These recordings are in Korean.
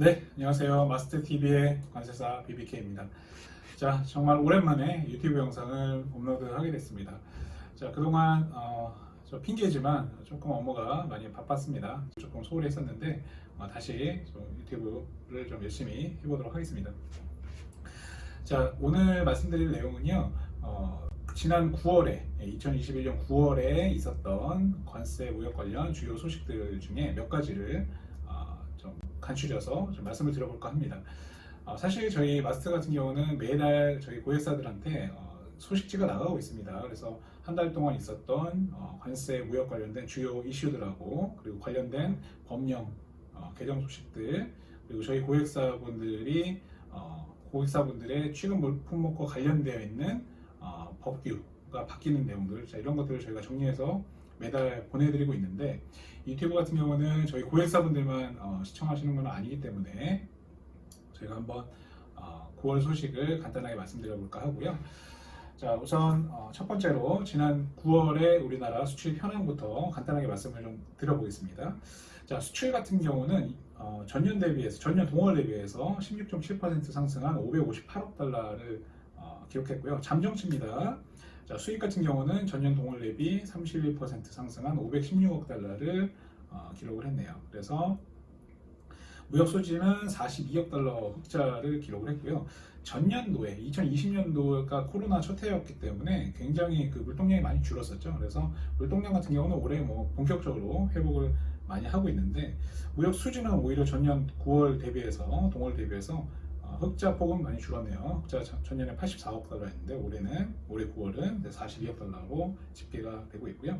네, 안녕하세요. 마스터TV의 관세사 BBK입니다. 자, 정말 오랜만에 유튜브 영상을 업로드하게 됐습니다. 자, 그동안 저 핑계지만 조금 업무가 많이 바빴습니다. 조금 소홀히 했었는데 다시 좀 유튜브를 좀 열심히 해보도록 하겠습니다. 자, 오늘 말씀드릴 내용은요. 지난 9월에 2021년 9월에 있었던 관세 무역 관련 주요 소식들 중에 몇 가지를 좀 간추려서 좀 말씀을 드려볼까 합니다. 사실 저희 마스터 같은 경우는 매달 저희 고객사들한테 소식지가 나가고 있습니다. 그래서 한 달 동안 있었던 관세 무역 관련된 주요 이슈들하고 그리고 관련된 법령 개정 소식들 그리고 저희 고객사분들의 취급 품목과 관련되어 있는 법규가 바뀌는 내용들, 자, 이런 것들을 저희가 정리해서 매달 보내드리고 있는데 유튜브 같은 경우는 저희 고객사분들만 시청하시는 건 아니기 때문에 저희가 한번 9월 소식을 간단하게 말씀드려 볼까 하고요. 자, 우선 첫 번째로 지난 9월에 우리나라 수출 현황부터 간단하게 말씀을 좀 드려보겠습니다. 자, 수출 같은 경우는 전년 동월 대비해서 16.7% 상승한 558억 달러를 기록했고요. 잠정치입니다. 자, 수입 같은 경우는 전년 동월 대비 31% 상승한 516억 달러를 기록을 했네요. 그래서 무역 수지는 42억 달러 흑자를 기록을 했고요. 전년도에 2020년도가 코로나 첫 해였기 때문에 굉장히 그 물동량이 많이 줄었었죠. 그래서 물동량 같은 경우는 올해 뭐 본격적으로 회복을 많이 하고 있는데 무역 수지는 오히려 전년 9월 대비해서 동월 대비해서 흑자 폭은 많이 줄었네요. 흑자 전년에 84억 달러였는데 올해 9월은 42억 달러로 집계가 되고 있고요.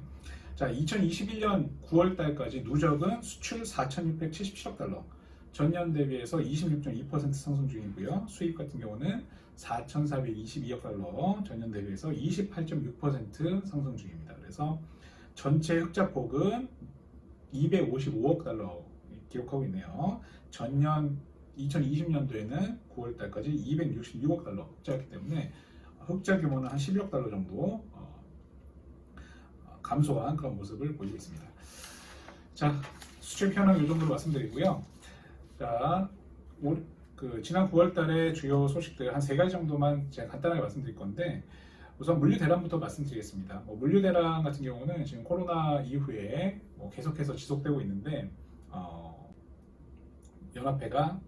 자, 2021년 9월 달까지 누적은 수출 4,677억 달러. 전년 대비해서 26.2% 상승 중이고요. 수입 같은 경우는 4,422억 달러, 전년 대비해서 28.6% 상승 중입니다. 그래서 전체 흑자 폭은 255억 달러 기록하고 있네요. 전년 2020년도에는 9월 달까지 266억 달러 흑자였기 때문에 흑자 규모는 한 11억 달러 정도 감소한 그런 모습을 보이고 있습니다. 자, 수출 현황 이 정도로 말씀드리고요. 자, 지난 9월 달에 주요 소식들 한 3가지 정도만 제가 간단하게 말씀드릴 건데 우선 물류 대란부터 말씀드리겠습니다. 물류 대란 같은 경우는 지금 코로나 이후에 계속해서 지속되고 있는데 연합회가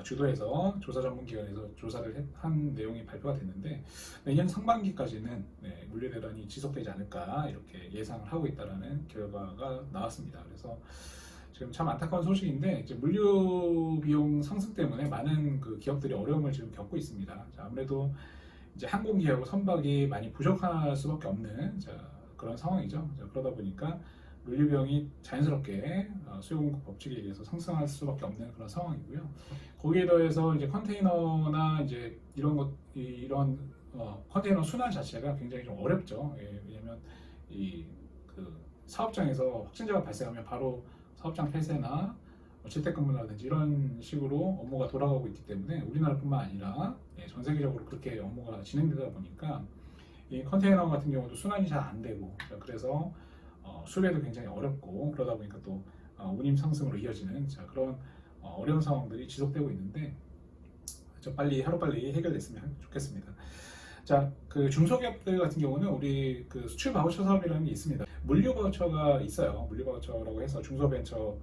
주도해서 조사 전문기관에서 조사를 한 내용이 발표가 됐는데 내년 상반기까지는 물류 대란이 지속되지 않을까 이렇게 예상을 하고 있다는 결과가 나왔습니다. 그래서 지금 참 안타까운 소식인데 이제 물류 비용 상승 때문에 많은 그 기업들이 어려움을 지금 겪고 있습니다. 자, 아무래도 이제 항공기하고 선박이 많이 부족할 수밖에 없는 그런 상황이죠. 자, 그러다 보니까 물류 비용이 자연스럽게 수요 공급 법칙에 의해서 상승할 수밖에 없는 그런 상황이고요. 거기에 더해서 이제 컨테이너나 이제 이런 컨테이너 순환 자체가 굉장히 좀 어렵죠. 왜냐하면 그 사업장에서 확진자가 발생하면 바로 사업장 폐쇄나 재택근무라든지 이런 식으로 업무가 돌아가고 있기 때문에 우리나라뿐만 아니라 전 세계적으로 그렇게 업무가 진행되다 보니까 이 컨테이너 같은 경우도 순환이 잘 안 되고 그래서 수배도 굉장히 어렵고 그러다 보니까 또 운임 상승으로 이어지는 그런 어려운 상황들이 지속되고 있는데 하루빨리 해결됐으면 좋겠습니다. 자, 그 중소기업들 같은 경우는 우리 그 수출 바우처 사업이라는 게 있습니다. 물류 바우처가 있어요. 물류 바우처라고 해서 중소벤처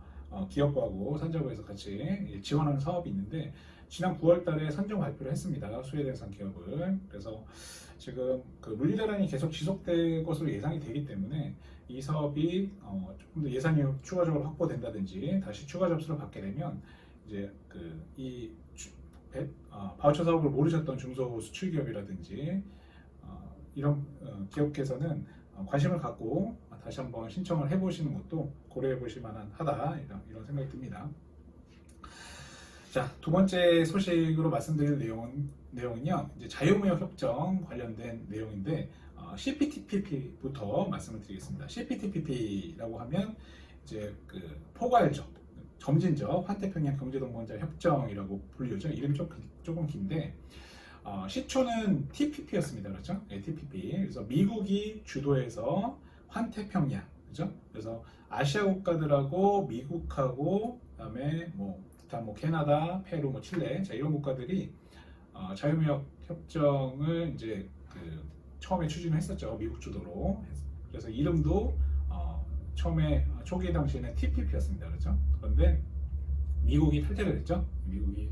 기업부하고 산자부에서 같이 지원하는 사업이 있는데 지난 9월 달에 선정 발표를 했습니다. 스웨덴산 기업을. 그래서 지금 그 물류 대란이 계속 지속될 것으로 예상이 되기 때문에 이 사업이 조금 더 예산이 추가적으로 확보된다든지 다시 추가 접수를 받게 되면 이제 바우처 사업을 모르셨던 중소 수출 기업이라든지 이런 기업께서는 관심을 갖고 다시 한번 신청을 해보시는 것도 고려해 보실 만하다 이런 생각이 듭니다. 자, 두 번째 소식으로 말씀드릴 내용은요, 이제 자유무역 협정 관련된 내용인데 CPTPP부터 말씀을 드리겠습니다. CPTPP라고 하면 이제 그 포괄적, 점진적 환태평양 경제동반자 협정이라고 불리우죠. 이름이 조금 긴데 시초는 TPP였습니다. 그렇죠? 네, TPP. 그래서 미국이 주도해서 환태평양, 그죠? 그래서 아시아 국가들하고 미국하고 그다음에 뭐 비슷한 뭐 캐나다, 페루, 뭐 칠레, 자, 이런 국가들이 자유무역 협정을 이제 처음에 추진을 했었죠. 미국 주도로. 그래서 이름도 처음에 초기 당시에는 TPP였습니다. 그렇죠? 그런데 미국이 탈퇴를 했죠. 미국이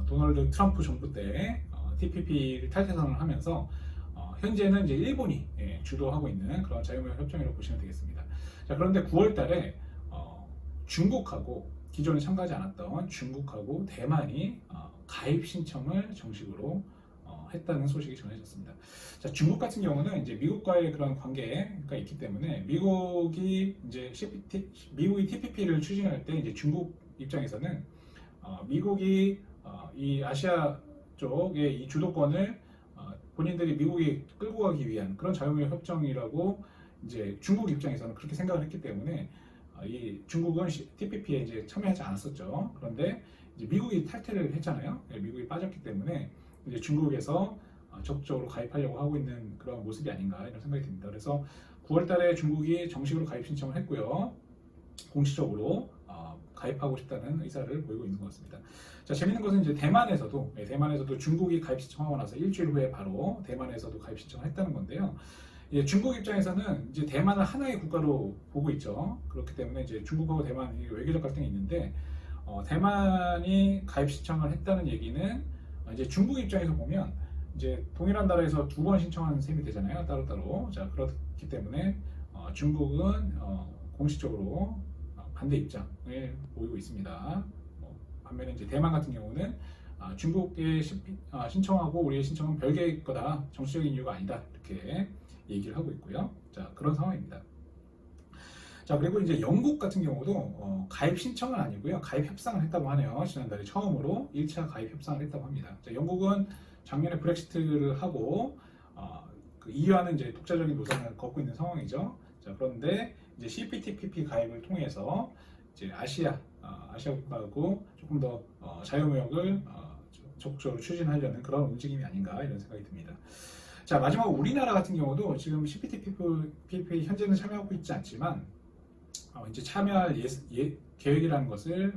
도널드 트럼프 정부 때 TPP를 탈퇴선을 하면서 현재는 이제 일본이 주도하고 있는 그런 자유무역 협정이라고 보시면 되겠습니다. 자, 그런데 9월 달에 중국하고 기존에 참가하지 않았던 중국하고 대만이 가입 신청을 정식으로 했다는 소식이 전해졌습니다. 자, 중국 같은 경우는 이제 미국과의 그런 관계가 있기 때문에 미국이 TPP를 추진할 때 이제 중국 입장에서는 미국이 이 아시아 쪽의 이 주도권을 본인들이 미국이 끌고 가기 위한 그런 자유무역 협정이라고 이제 중국 입장에서는 그렇게 생각을 했기 때문에 이 중국은 TPP에 이제 참여하지 않았었죠. 그런데 이제 미국이 탈퇴를 했잖아요. 미국이 빠졌기 때문에 이제 중국에서 적극적으로 가입하려고 하고 있는 그런 모습이 아닌가 이런 생각이 듭니다. 그래서 9월달에 중국이 정식으로 가입 신청을 했고요. 공식적으로 가입하고 싶다는 의사를 보이고 있는 것 같습니다. 자, 재밌는 것은 이제 대만에서도 중국이 가입 신청하고 나서 일주일 후에 바로 대만에서도 가입 신청을 했다는 건데요. 중국 입장에서는 이제 대만을 하나의 국가로 보고 있죠. 그렇기 때문에 이제 중국하고 대만이 외교적 갈등이 있는데 대만이 가입 신청을 했다는 얘기는 이제 중국 입장에서 보면 이제 동일한 나라에서 두 번 신청하는 셈이 되잖아요. 따로따로. 자, 그렇기 때문에 중국은 공식적으로 반대 입장을 보이고 있습니다. 반면에 이제 대만 같은 경우는 중국의 신청하고 우리의 신청은 별개의 거다. 정치적인 이유가 아니다. 이렇게 얘기를 하고 있고요. 자, 그런 상황입니다. 자, 그리고 이제 영국 같은 경우도 가입 신청은 아니고요. 가입 협상을 했다고 하네요. 지난달에 처음으로 1차 가입 협상을 했다고 합니다. 자, 영국은 작년에 브렉시트를 하고 그 EU와는 이제 독자적인 노선을 걷고 있는 상황이죠. 자, 그런데 이제 CPTPP 가입을 통해서 이제 아시아 국가하고 조금 더 자유무역을 적극적으로 추진하려는 그런 움직임이 아닌가 이런 생각이 듭니다. 자, 마지막 우리나라 같은 경우도 지금 CPTPP 현재는 참여하고 있지 않지만 이제 참여할 계획이라는 것을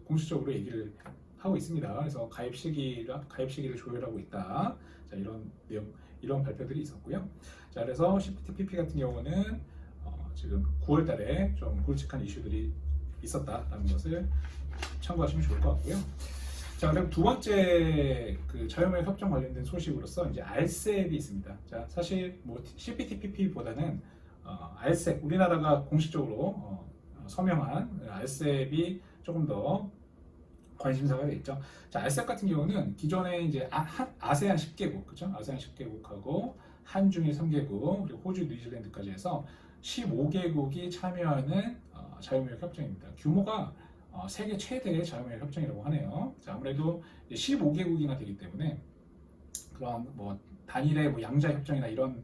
공식적으로 얘기를 하고 있습니다. 그래서 가입 시기를 조율하고 있다. 자, 이런 발표들이 있었고요. 자, 그래서 CPTPP 같은 경우는 지금 9월달에 좀 굵직한 이슈들이 있었다라는 것을 참고하시면 좋을 것 같고요. 자, 그럼 두 번째 그 자유무역 협정 관련된 소식으로서 이제 RCEP이 있습니다. 자, 사실 CPTPP보다는 RCEP 우리나라가 공식적으로 서명한 RCEP이 조금 더 관심사가 되겠죠. 자, RCEP 같은 경우는 기존에 이제 아세안 10개국, 그죠? 아세안 10개국하고 한중일 3개국, 그리고 호주, 뉴질랜드까지 해서 15개국이 참여하는 자유무역 협정입니다. 규모가 세계 최대의 자유무역 협정이라고 하네요. 자, 아무래도 15개국이나 되기 때문에 그런 단일의 양자 협정이나 이런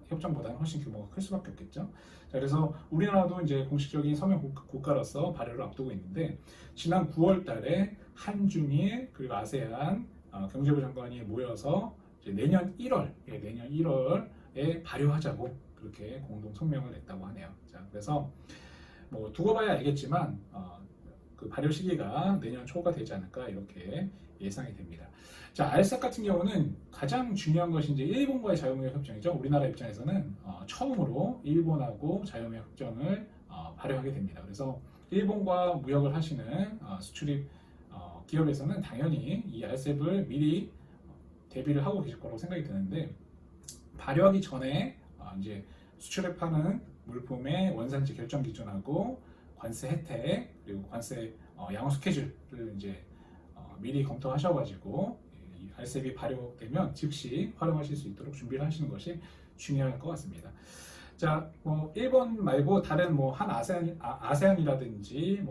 협정보다는 훨씬 규모가 클 수밖에 없겠죠. 자, 그래서 우리나라도 이제 공식적인 서명 국가로서 발효를 앞두고 있는데 지난 9월달에 한중일 그리고 아세안 경제부 장관이 모여서 이제 내년 1월에 발효하자고 그렇게 공동 성명을 냈다고 하네요. 자, 그래서 두고 봐야 알겠지만 그 발효 시기가 내년 초가 되지 않을까 이렇게 예상이 됩니다. 자, RCEP 같은 경우는 가장 중요한 것이 이제 일본과의 자유무역 협정이죠. 우리나라 입장에서는 처음으로 일본하고 자유무역 협정을 발효하게 됩니다. 그래서 일본과 무역을 하시는 수출입 기업에서는 당연히 이 RCEP을 미리 대비를 하고 계실 거라고 생각이 드는데 발효하기 전에 이제 수출입하는 물품의 원산지 결정 기준하고 관세 혜택 그리고 관세 양호 스케줄을 이제 미리 검토하셔가지고 이 RCEP이 발효되면 즉시 활용하실 수 있도록 준비를 하시는 것이 중요할 것 같습니다. 자, 일본 말고 다른 한 아세안이라든지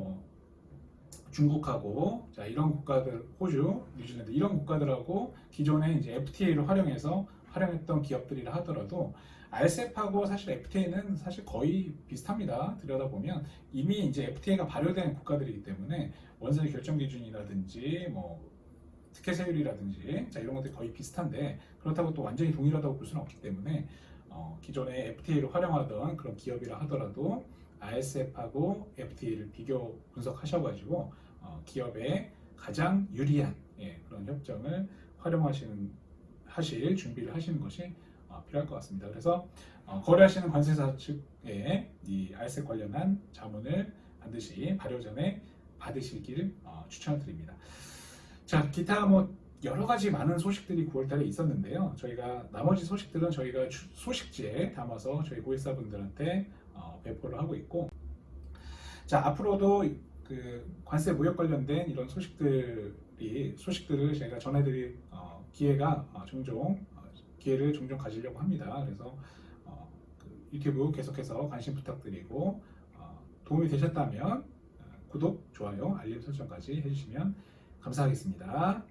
중국하고 자, 이런 국가들, 호주, 뉴질랜드 이런 국가들하고 기존에 이제 FTA를 활용했던 기업들이라 하더라도 RCEP하고 사실 FTA는 사실 거의 비슷합니다. 들여다보면 이미 이제 FTA가 발효된 국가들이기 때문에 원산지 결정 기준이라든지 특혜 세율이라든지 자, 이런 것들이 거의 비슷한데 그렇다고 또 완전히 동일하다고 볼 수는 없기 때문에 기존에 FTA를 활용하던 그런 기업이라 하더라도 RCEP하고 FTA를 비교 분석하셔가지고 기업에 가장 유리한 그런 협정을 하실 준비를 하시는 것이 필요할 것 같습니다. 그래서 거래하시는 관세사 측에 이 알색 관련한 자문을 반드시 발효 전에 받으시길 추천을 드립니다. 자, 기타 뭐 여러 가지 많은 소식들이 9월달에 있었는데요. 저희가 나머지 소식들은 저희가 소식지에 담아서 저희 고객사분들한테 배포를 하고 있고, 자, 앞으로도 그 관세 무역 관련된 이런 소식들을 제가 전해드릴 기회를 종종 가지려고 합니다. 그래서 그 유튜브 계속해서 관심 부탁드리고, 도움이 되셨다면 구독, 좋아요, 알림 설정까지 해주시면 감사하겠습니다.